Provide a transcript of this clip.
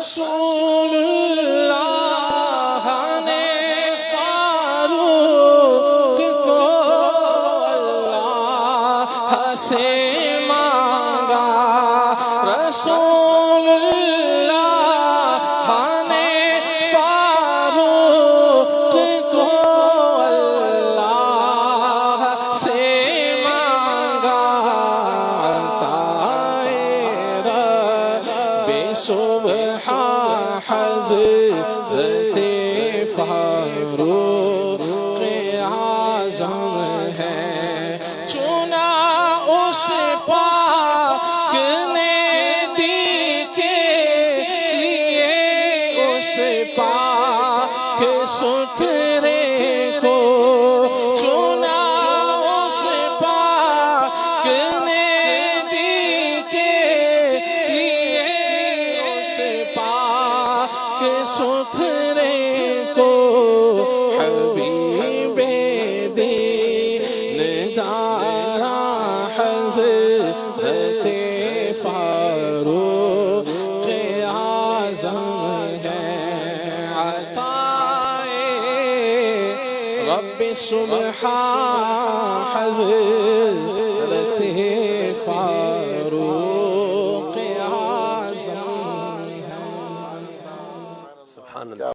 رسول اللہ نے فاروق کو اللہ سے مانگا، رسول اللہ نے فاروق کو اللہ سے مانگا، صبح حضرت فاروق اعظم ہے، چنا اس پاک نے دی کے لیے اس پاک ستھرے کو، چنا اس پاک نے دی کے پاک ستھرے کو، حبیب دیندار حضرت فاروق اعظم ہے، عطائے رب سبحان حضرت